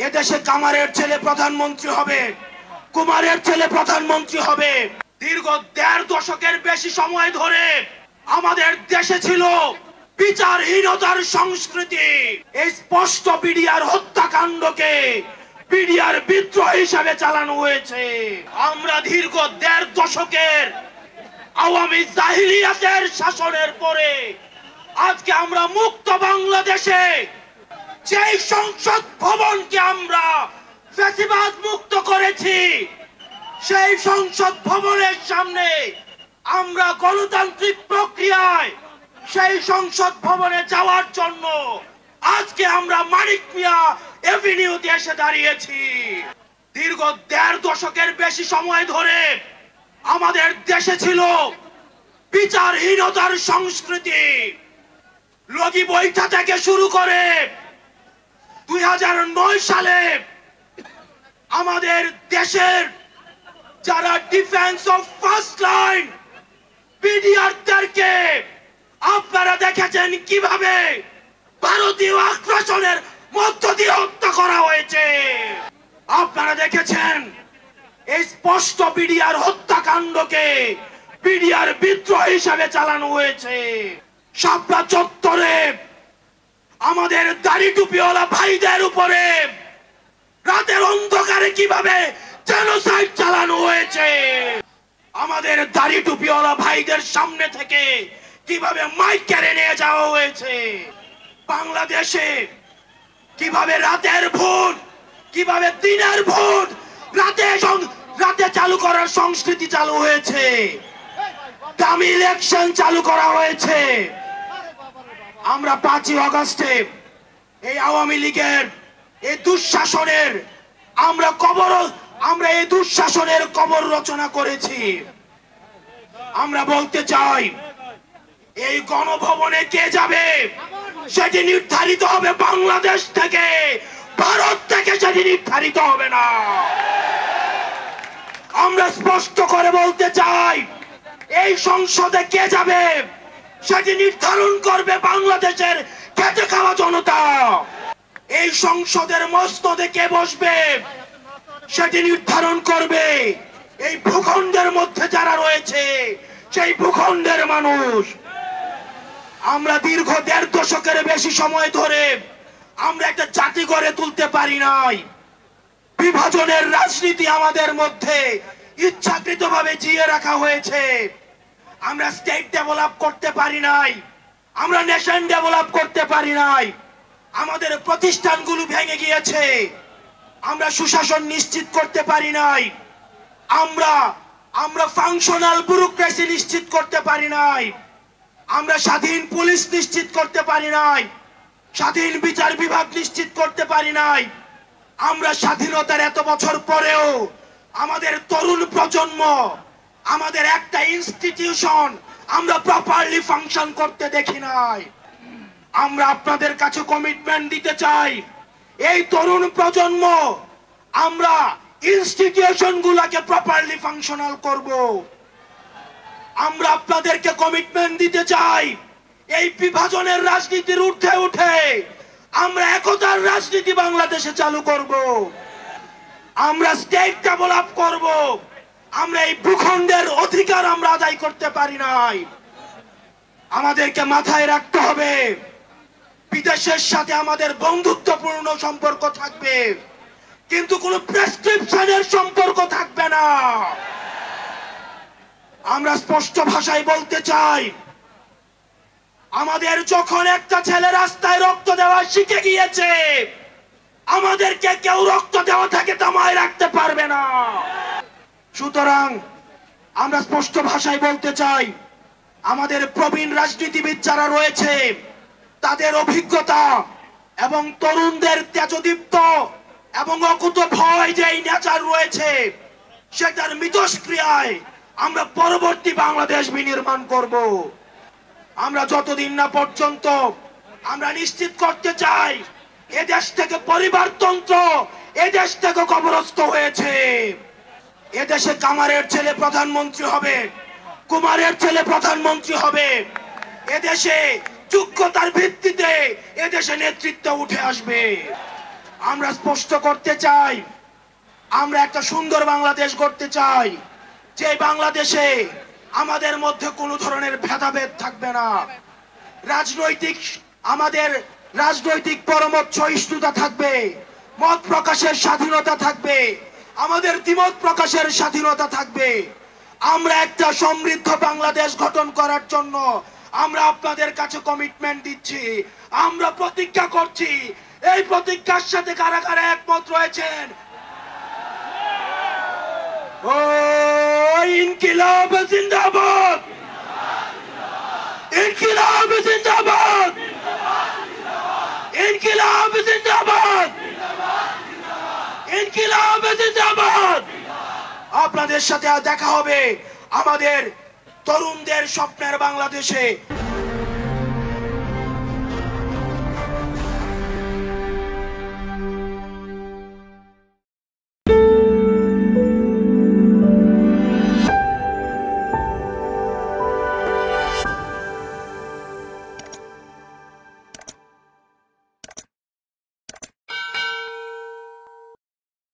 এদেশে কামারের ছেলে প্রধানমন্ত্রী হবে, কুমারের ছেলে প্রধানমন্ত্রী হবে। দীর্ঘ ১.৫ দশকের বেশি সময় ধরে আমাদের দেশে ছিল বিচারহীনতার সংস্কৃতি। এই স্পষ্ট বিডিআর হত্যাকাণ্ডকে বিডিআর বিদ্রোহ হিসাবে চালানো হয়েছে। আমরা দীর্ঘ ১.৫ দশকের আওয়ামী জাহিলিয়াতের শাসনের পরে আজকে আমরা মুক্ত বাংলাদেশে যেই সংসদ ভবনকে আমরা ফ্যাসিবাদ মুক্ত করেছি, সেই সংসদ ভবনের সামনে আমরা গণতান্ত্রিক প্রক্রিয়ায় সেই সংসদ ভবনে যাওয়ার জন্য আজকে আমরা মানিক মিয়া এভিনিউতে এসে দাঁড়িয়েছি। দীর্ঘ ১.৫ দশকের বেশি সময় ধরে আমাদের দেশে ছিল বিচারহীনতার সংস্কৃতি। লগি বৈঠা থেকে শুরু করে ২০০৯ সালে আমাদের দেশের যারা ডিফেন্স অফ ফার্স্ট লাইন বিডিআরদেরকে আপনারা দেখেছেন কিভাবে ভারতীয় আগ্রাসনের মধ্য দিয়ে হত্যা করা হয়েছে। আপনারা দেখেছেন এই স্পষ্ট বিডিআর হত্যাকাণ্ডকে বিডিআর বিদ্রোহ হিসাবে চালানো হয়েছে। শাপলা চত্বরে আমাদের দাড়ি টুপিওয়ালা ভাইদের উপরে রাতের অন্ধকারে কিভাবে জেনোসাইড চালানো হয়েছে। আমাদের দাড়ি টুপিওয়ালা ভাইদের সামনে থেকে কিভাবে মাইক কেড়ে নিয়ে যাওয়া হয়েছে। বাংলাদেশে কিভাবে রাতের ভোট, কিভাবে দিনের ভোট রাতে চালু করার সংস্কৃতি চালু হয়েছে। দামি ইলেকশন চালু করা হয়েছে। আমরা ৫ই আগস্টে এই আওয়ামী লীগের এই দুঃশাসনের আমরা এই দুঃশাসনের কবর রচনা করেছি। আমরা বলতে চাই, এই গণভবনে কে যাবে সেটি নির্ধারিত হবে বাংলাদেশ থেকে, ভারত থেকে সেটি নির্ধারিত হবে না। আমরা স্পষ্ট করে বলতে চাই, এই সংসদে কে যাবে সেটি নির্ধারণ করবে বাংলাদেশের খেটে খাওয়া জনতা। এই সংসদের মসনদে কে বসবে সেটি নির্ধারণ করবে এই ভূখণ্ডের মধ্যে যারা রয়েছে সেই ভূখণ্ডের মানুষ। আমরা দীর্ঘ ১.৫ দশকের বেশি সময় ধরে আমরা একটা জাতি গড়ে তুলতে পারি নাই। বিভাজনের রাজনীতি আমাদের মধ্যে ইচ্ছাকৃতভাবে জিয়ে রাখা হয়েছে। আমরা স্টেট ডেভেলপ করতে পারি নাই, আমরা নেশন ডেভেলপ করতে পারি নাই। আমাদের প্রতিষ্ঠানগুলো ভেঙে গিয়েছে, আমরা সুশাসন নিশ্চিত করতে পারি নাই। আমরা ফাংশনাল ব্যুরোক্রেসি নিশ্চিত করতে পারি নাই। আমরা স্বাধীন পুলিশ নিশ্চিত করতে পারি নাই, স্বাধীন বিচার বিভাগ নিশ্চিত করতে পারি নাই। আমরা স্বাধীনতার এত বছর পরেও আমাদের তরুণ প্রজন্ম, আমাদের একটা ইনস্টিটিউশন আমরা প্রপারলি ফাংশন করতে দেখি নাই। আমরা আপনাদের কাছে কমিটমেন্ট দিতে চাই, এই তরুণ প্রজন্ম আমরা ইনস্টিটিউশন গুলাকে প্রপারলি ফাংশনাল করব। আমরা আপনাদেরকে কমিটমেন্ট দিতে চাই, এই বিভাজনের রাজনীতির ঊর্ধ্বে উঠে আমরা একতার রাজনীতি বাংলাদেশে চালু করব। আমরা স্টেট ডেভেলপ করব। আমরা এই ভূখণ্ডের অধিকার আমরা আদায় করতে পারি নাই। আমাদেরকে মাথায় রাখতে হবে, বিদেশের সাথে আমাদের বন্ধুত্বপূর্ণ সম্পর্ক থাকবে, কিন্তু কোনো প্রেসক্রিপশনের সম্পর্ক থাকবে না। আমরা স্পষ্ট ভাষায় বলতে চাই, আমাদের যখন একটা ছেলে রাস্তায় রক্ত দেওয়া শিখে গিয়েছে, আমাদেরকে কেউ রক্ত দেওয়া থেকে থামায় রাখতে পারবে না। সুতরাং আমরা স্পষ্ট ভাষায় বলতে চাই, আমাদের প্রবীণ রাজনীতিবিদ যারা রয়েছে তাদের অভিজ্ঞতা এবং তরুণদের তেজদীপ্ত এবং অকুত ভয় যে নেচার রয়েছে, সেটার মিথস্ক্রিয়ায় আমরা পরবর্তী বাংলাদেশ বিনির্মাণ করব। আমরা যতদিন না পর্যন্ত আমরা নিশ্চিত করতে চাই এদেশ থেকে পরিবারতন্ত্র এদেশ থেকে কবরস্থ হয়েছে। এদেশে কামারের ছেলে প্রধানমন্ত্রী হবে, কুমারের ছেলে প্রধানমন্ত্রী হবে। এদেশে যোগ্যতার ভিত্তিতে এদেশে নেতৃত্ব উঠে আসবে। আমরা স্পষ্ট করতে চাই, আমরা একটা সুন্দর বাংলাদেশ গড়তে চাই, যে বাংলাদেশে আমাদের মধ্যে কোনো ধরনের ভেদাভেদ থাকবে না। আমাদের রাজনৈতিক পরমত সহিষ্ণুতা থাকবে, মত প্রকাশের স্বাধীনতা থাকবে, আমাদের দ্বিমত প্রকাশের স্বাধীনতা থাকবে। আমরা একটা সমৃদ্ধ বাংলাদেশ গঠন করার জন্য আমরা আপনাদের কাছে কমিটমেন্ট দিচ্ছি, আমরা প্রতিজ্ঞা করছি। এই প্রতিজ্ঞার সাথে কারা কারা একমত রয়েছেন? ও ইনকিলাব জিন্দাবাদ, ইনকিলাব জিন্দাবাদ, ইনকিলাব জিন্দাবাদ, ইনকিলাব জিন্দাবাদ। আপনাদের সাথে দেখা হবে আমাদের তরুণদের স্বপ্নের বাংলাদেশে।